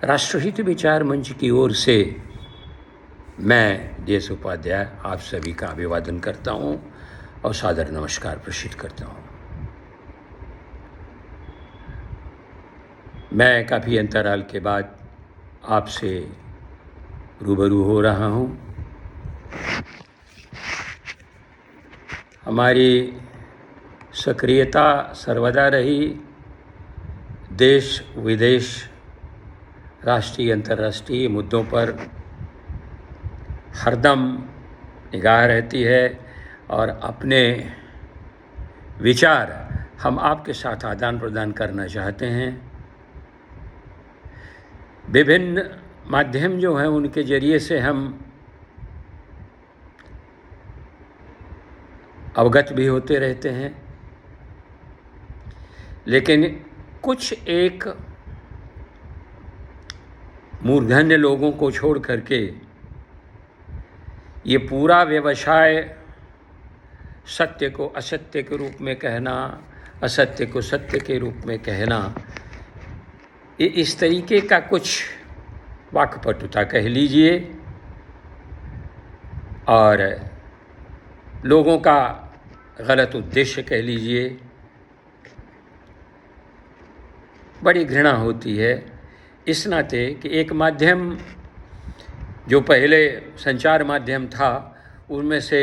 राष्ट्रहित विचार मंच की ओर से मैं DS उपाध्याय आप सभी का अभिवादन करता हूं और सादर नमस्कार प्रेषित करता हूं। मैं काफ़ी अंतराल के बाद आपसे रूबरू हो रहा हूं। हमारी सक्रियता सर्वदा रही देश विदेश राष्ट्रीय अंतर्राष्ट्रीय मुद्दों पर हरदम निगाह रहती है और अपने विचार हम आपके साथ आदान प्रदान करना चाहते हैं। विभिन्न माध्यम जो हैं उनके जरिए से हम अवगत भी होते रहते हैं, लेकिन कुछ एक मूर्धन्य लोगों को छोड़ करके ये पूरा व्यवसाय सत्य को असत्य के रूप में कहना, असत्य को सत्य के रूप में कहना, ये इस तरीके का कुछ वाक्पटुता कह लीजिए और लोगों का गलत उद्देश्य कह लीजिए, बड़ी घृणा होती है इस नाते कि एक माध्यम जो पहले संचार माध्यम था उनमें से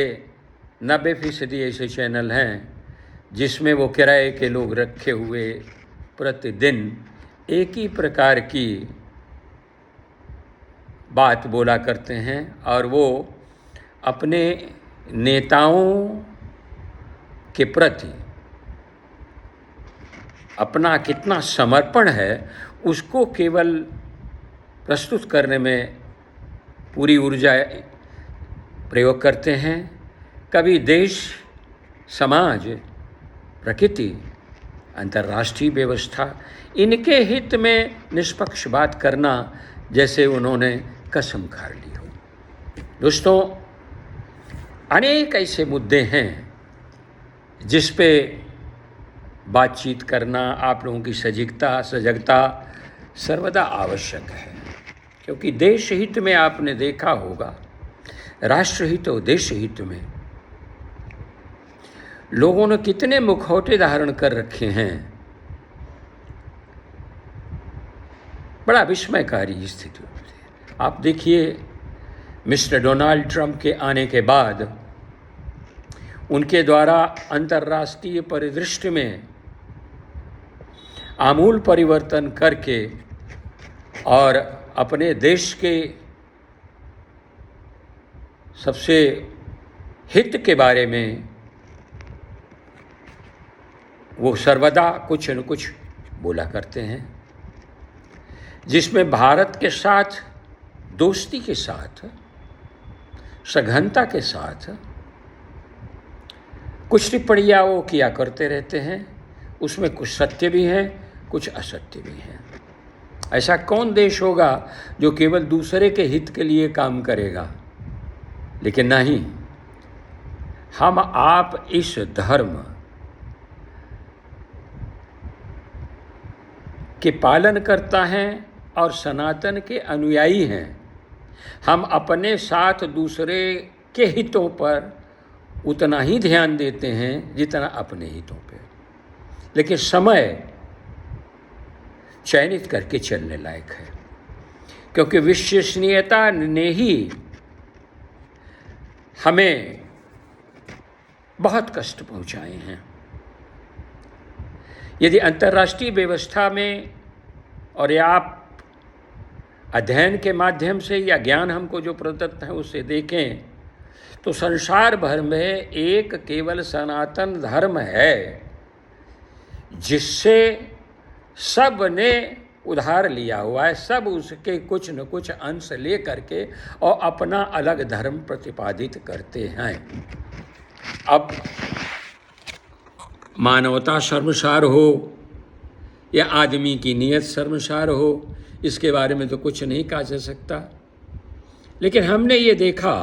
90% ऐसे चैनल हैं जिसमें वो किराए के लोग रखे हुए प्रतिदिन एक ही प्रकार की बात बोला करते हैं और वो अपने नेताओं के प्रति अपना कितना समर्पण है उसको केवल प्रस्तुत करने में पूरी ऊर्जा प्रयोग करते हैं। कभी देश, समाज, प्रकृति, अंतर्राष्ट्रीय व्यवस्था इनके हित में निष्पक्ष बात करना जैसे उन्होंने कसम खा ली हो। दोस्तों, अनेक ऐसे मुद्दे हैं जिस पे बातचीत करना, आप लोगों की सजगता सर्वदा आवश्यक है, क्योंकि देश हित में आपने देखा होगा, राष्ट्रहित और देश हित में लोगों ने कितने मुखौटे धारण कर रखे हैं। बड़ा विस्मयकारी स्थिति है। आप देखिए, मिस्टर डोनाल्ड ट्रंप के आने के बाद उनके द्वारा अंतर्राष्ट्रीय परिदृश्य में आमूल परिवर्तन करके और अपने देश के सबसे हित के बारे में वो सर्वदा कुछ न कुछ बोला करते हैं, जिसमें भारत के साथ दोस्ती के साथ, सघनता के साथ कुछ टिप्पणियाँ वो किया करते रहते हैं। उसमें कुछ सत्य भी हैं, कुछ असत्य भी हैं। ऐसा कौन देश होगा जो केवल दूसरे के हित के लिए काम करेगा? लेकिन नहीं, हम आप इस धर्म के पालन करता हैं और सनातन के अनुयायी हैं। हम अपने साथ दूसरे के हितों पर उतना ही ध्यान देते हैं जितना अपने हितों पे, लेकिन समय चयनित करके चलने लायक है, क्योंकि विश्वसनीयता ने ही हमें बहुत कष्ट पहुंचाए हैं। यदि अंतर्राष्ट्रीय व्यवस्था में और या आप अध्ययन के माध्यम से या ज्ञान हमको जो प्रदत्त है उससे देखें तो संसार भर में एक केवल सनातन धर्म है जिससे सब ने उधार लिया हुआ है। सब उसके कुछ न कुछ अंश ले करके और अपना अलग धर्म प्रतिपादित करते हैं। अब मानवता शर्मसार हो या आदमी की नीयत शर्मसार हो, इसके बारे में तो कुछ नहीं कहा जा सकता, लेकिन हमने ये देखा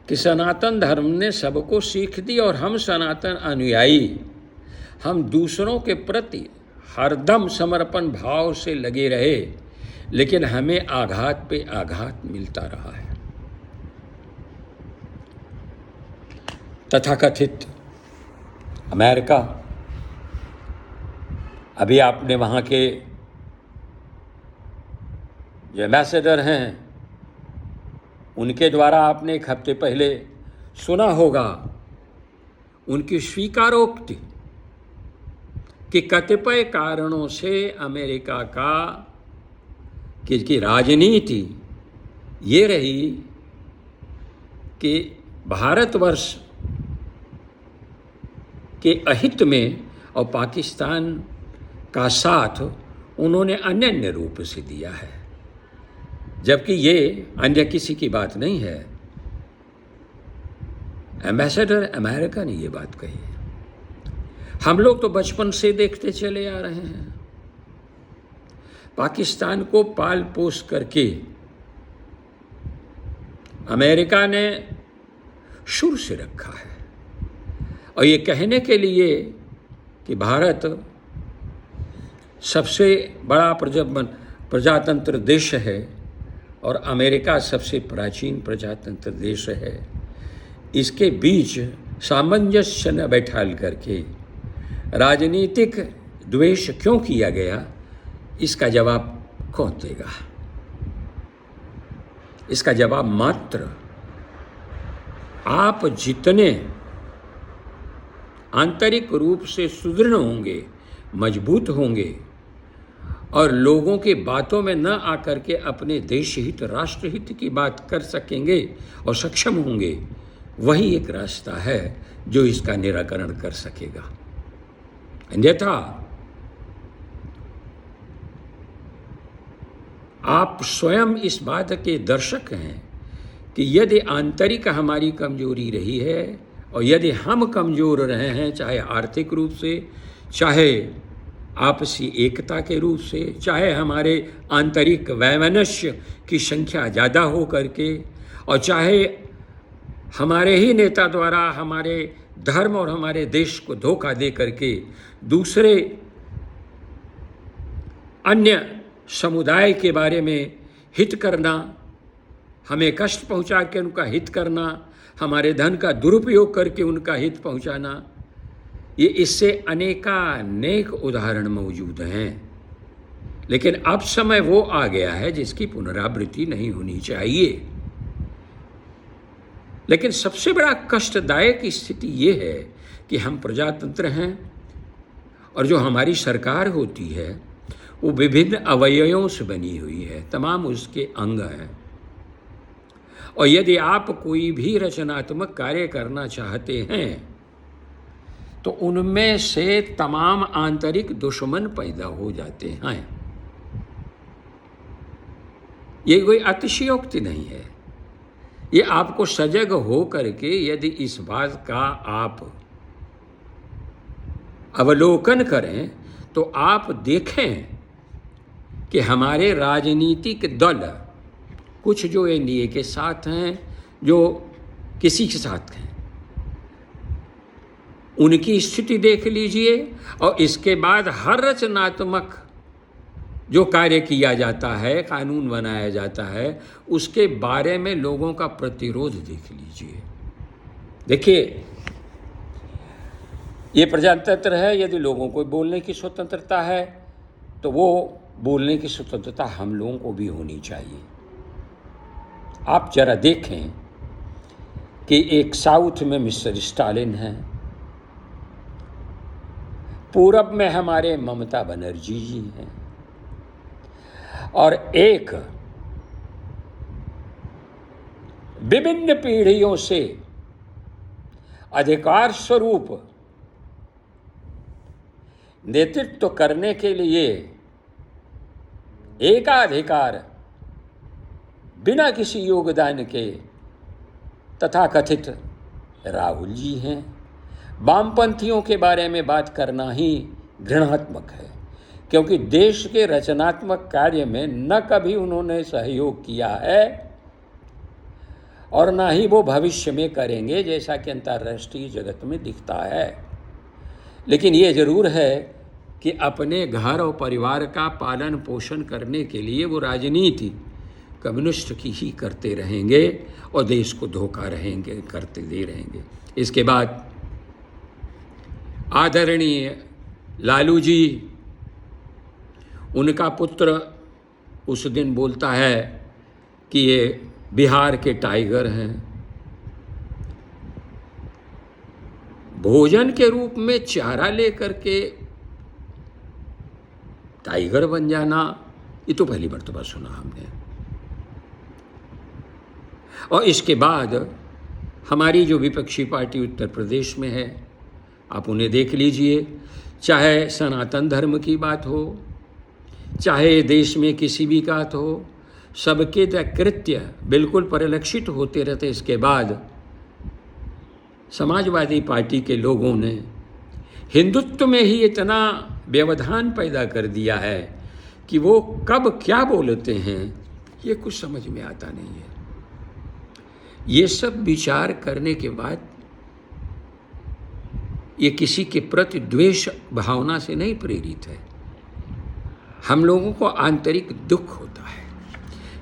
कि सनातन धर्म ने सबको सीख दी और हम सनातन अनुयायी हम दूसरों के प्रति हरदम समर्पण भाव से लगे रहे, लेकिन हमें आघात पे आघात मिलता रहा है। तथाकथित अमेरिका, अभी आपने वहाँ के जो एम्बेसडर हैं उनके द्वारा आपने एक हफ्ते पहले सुना होगा उनकी स्वीकारोक्ति कि कतिपय कारणों से अमेरिका की राजनीति ये रही कि भारतवर्ष के अहित में और पाकिस्तान का साथ उन्होंने अन्य रूप से दिया है, जबकि ये अन्य किसी की बात नहीं है। एम्बेसडर अमेरिका ने ये बात कही है। हम लोग तो बचपन से देखते चले आ रहे हैं, पाकिस्तान को पाल पोस करके अमेरिका ने शुरू से रखा है। और ये कहने के लिए कि भारत सबसे बड़ा प्रजातंत्र देश है और अमेरिका सबसे प्राचीन प्रजातंत्र देश है, इसके बीच सामंजस्य न बैठाल करके राजनीतिक द्वेष क्यों किया गया, इसका जवाब कौन देगा? इसका जवाब मात्र आप जितने आंतरिक रूप से सुदृढ़ होंगे, मजबूत होंगे और लोगों की बातों में न आकर के अपने देश हित, राष्ट्रहित की बात कर सकेंगे और सक्षम होंगे, वही एक रास्ता है जो इसका निराकरण कर सकेगा। अन्यथा आप स्वयं इस बात के दर्शक हैं कि यदि आंतरिक हमारी कमजोरी रही है और यदि हम कमजोर रहे हैं, चाहे आर्थिक रूप से, चाहे आपसी एकता के रूप से, चाहे हमारे आंतरिक वैमनस्य की संख्या ज़्यादा हो करके, और चाहे हमारे ही नेता द्वारा हमारे धर्म और हमारे देश को धोखा दे करके दूसरे अन्य समुदाय के बारे में हित करना, हमें कष्ट पहुंचा के उनका हित करना, हमारे धन का दुरुपयोग करके उनका हित पहुंचाना, ये इससे अनेकानेक उदाहरण मौजूद हैं। लेकिन अब समय वो आ गया है जिसकी पुनरावृत्ति नहीं होनी चाहिए। लेकिन सबसे बड़ा कष्टदायक स्थिति ये है कि हम प्रजातंत्र हैं और जो हमारी सरकार होती है वो विभिन्न अवयवों से बनी हुई है, तमाम उसके अंग हैं। और यदि आप कोई भी रचनात्मक कार्य करना चाहते हैं तो उनमें से तमाम आंतरिक दुश्मन पैदा हो जाते हैं। ये कोई अतिशयोक्ति नहीं है, ये आपको सजग हो करके यदि इस बात का आप अवलोकन करें तो आप देखें कि हमारे राजनीतिक दल, कुछ जो एनडीए के साथ हैं, जो किसी के साथ हैं, उनकी स्थिति देख लीजिए और इसके बाद हर रचनात्मक जो कार्य किया जाता है, कानून बनाया जाता है, उसके बारे में लोगों का प्रतिरोध देख लीजिए। देखिए, ये प्रजातंत्र है, यदि लोगों को बोलने की स्वतंत्रता है तो वो बोलने की स्वतंत्रता हम लोगों को भी होनी चाहिए। आप जरा देखें कि एक साउथ में मिस्टर स्टालिन हैं, पूरब में हमारे ममता बनर्जी जी हैं, और एक विभिन्न पीढ़ियों से अधिकार स्वरूप नेतृत्व करने के लिए एकाधिकार बिना किसी योगदान के तथाकथित राहुल जी हैं। वामपंथियों के बारे में बात करना ही घृणात्मक है, क्योंकि देश के रचनात्मक कार्य में न कभी उन्होंने सहयोग किया है और न ही वो भविष्य में करेंगे, जैसा कि अंतर्राष्ट्रीय जगत में दिखता है। लेकिन ये ज़रूर है कि अपने घर और परिवार का पालन पोषण करने के लिए वो राजनीति कम्युनिस्ट की ही करते रहेंगे और देश को धोखा करते दे रहेंगे। इसके बाद आदरणीय लालू जी, उनका पुत्र उस दिन बोलता है कि ये बिहार के टाइगर हैं। भोजन के रूप में चारा लेकर के टाइगर बन जाना, ये तो पहली मर्तबा सुना हमने। और इसके बाद हमारी जो विपक्षी पार्टी उत्तर प्रदेश में है, आप उन्हें देख लीजिए, चाहे सनातन धर्म की बात हो, चाहे देश में किसी भी बात हो, सबके कृत्य बिल्कुल परिलक्षित होते रहते। इसके बाद समाजवादी पार्टी के लोगों ने हिंदुत्व में ही इतना व्यवधान पैदा कर दिया है कि वो कब क्या बोलते हैं ये कुछ समझ में आता नहीं है। ये सब विचार करने के बाद ये किसी के प्रति द्वेष भावना से नहीं प्रेरित है। हम लोगों को आंतरिक दुख होता है,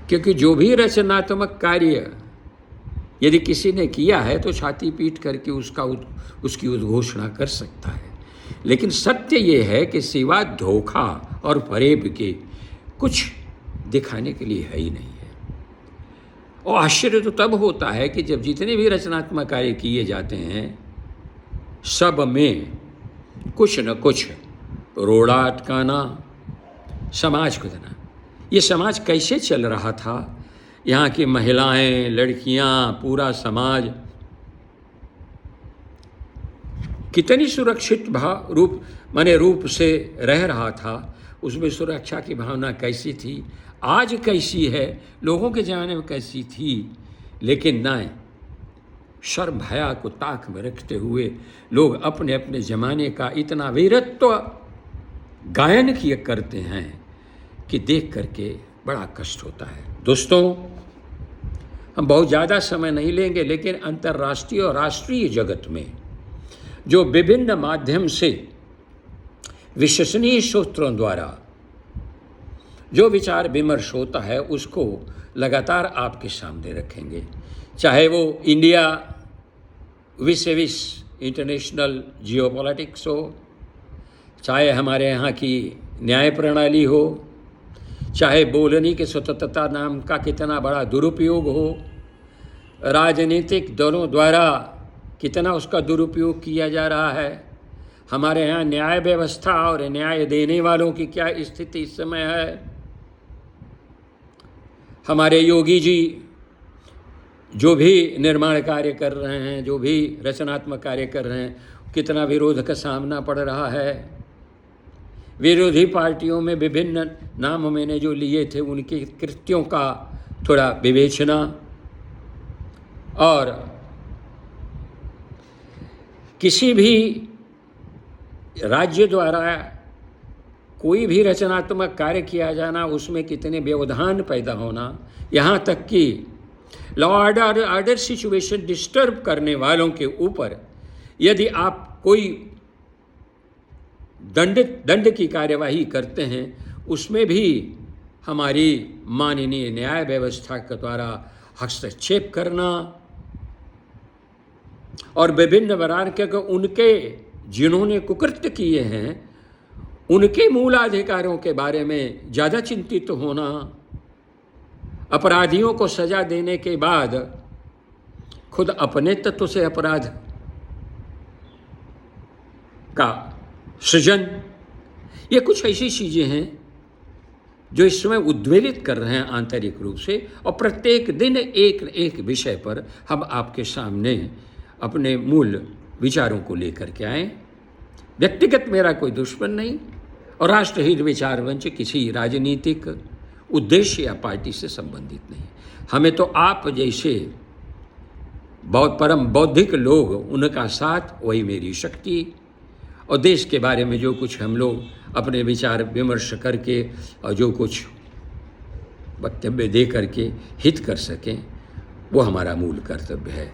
क्योंकि जो भी रचनात्मक कार्य यदि किसी ने किया है तो छाती पीट करके उसकी उद्घोषणा कर सकता है, लेकिन सत्य ये है कि सिवा धोखा और फरेब के कुछ दिखाने के लिए है ही नहीं है। और आश्चर्य तो तब होता है कि जब जितने भी रचनात्मक कार्य किए जाते हैं सब में कुछ न कुछ रोड़ा अटकाना, समाज को देना। ये समाज कैसे चल रहा था, यहाँ की महिलाएं, लड़कियाँ, पूरा समाज कितनी सुरक्षित रूप से रह रहा था, उसमें सुरक्षा की भावना कैसी थी, आज कैसी है, लोगों के ज़माने में कैसी थी। लेकिन न शर्म भया को ताक में रखते हुए लोग अपने अपने ज़माने का इतना वीरत्व गायन किया करते हैं कि देख करके बड़ा कष्ट होता है। दोस्तों, हम बहुत ज़्यादा समय नहीं लेंगे, लेकिन अंतर्राष्ट्रीय और राष्ट्रीय जगत में जो विभिन्न माध्यम से विश्वसनीय सूत्रों द्वारा जो विचार विमर्श होता है उसको लगातार आपके सामने रखेंगे, चाहे वो इंडिया विस इंटरनेशनल जियोपॉलिटिक्स हो, चाहे हमारे यहाँ की न्याय प्रणाली हो, चाहे बोलने की स्वतंत्रता नाम का कितना बड़ा दुरुपयोग हो, राजनीतिक दलों द्वारा कितना उसका दुरुपयोग किया जा रहा है, हमारे यहाँ न्याय व्यवस्था और न्याय देने वालों की क्या स्थिति इस समय है, हमारे योगी जी जो भी निर्माण कार्य कर रहे हैं, जो भी रचनात्मक कार्य कर रहे हैं, कितना विरोध का सामना पड़ रहा है। विरोधी पार्टियों में विभिन्न नाम मैंने जो लिए थे उनके कृत्यों का थोड़ा विवेचना, और किसी भी राज्य द्वारा कोई भी रचनात्मक कार्य किया जाना, उसमें कितने व्यवधान पैदा होना, यहाँ तक कि लॉ ऑर्डर सिचुएशन डिस्टर्ब करने वालों के ऊपर यदि आप कोई दंड की कार्यवाही करते हैं, उसमें भी हमारी माननीय न्याय व्यवस्था के द्वारा हस्तक्षेप करना और विभिन्न प्रकार के उनके जिन्होंने कुकृत्य किए हैं उनके मूलाधिकारों के बारे में ज़्यादा चिंतित होना, अपराधियों को सजा देने के बाद खुद अपने तत्व से अपराध का सृजन, ये कुछ ऐसी चीज़ें हैं जो इस समय उद्वेलित कर रहे हैं आंतरिक रूप से। और प्रत्येक दिन एक एक विषय पर हम आपके सामने अपने मूल विचारों को लेकर के आए। व्यक्तिगत मेरा कोई दुश्मन नहीं और राष्ट्रहित विचार मंच किसी राजनीतिक उद्देश्य या पार्टी से संबंधित नहीं। हमें तो आप जैसे बहुत परम बौद्धिक लोग, उनका साथ, वही मेरी शक्ति, और देश के बारे में जो कुछ हम लोग अपने विचार विमर्श करके और जो कुछ वक्तव्य दे करके हित कर सकें, वो हमारा मूल कर्तव्य है।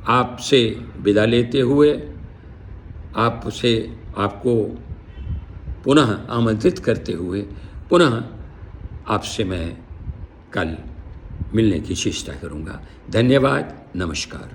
आपसे विदा लेते हुए आपको पुनः आमंत्रित करते हुए पुनः आपसे मैं कल मिलने की चेष्टा करूँगा। धन्यवाद, नमस्कार।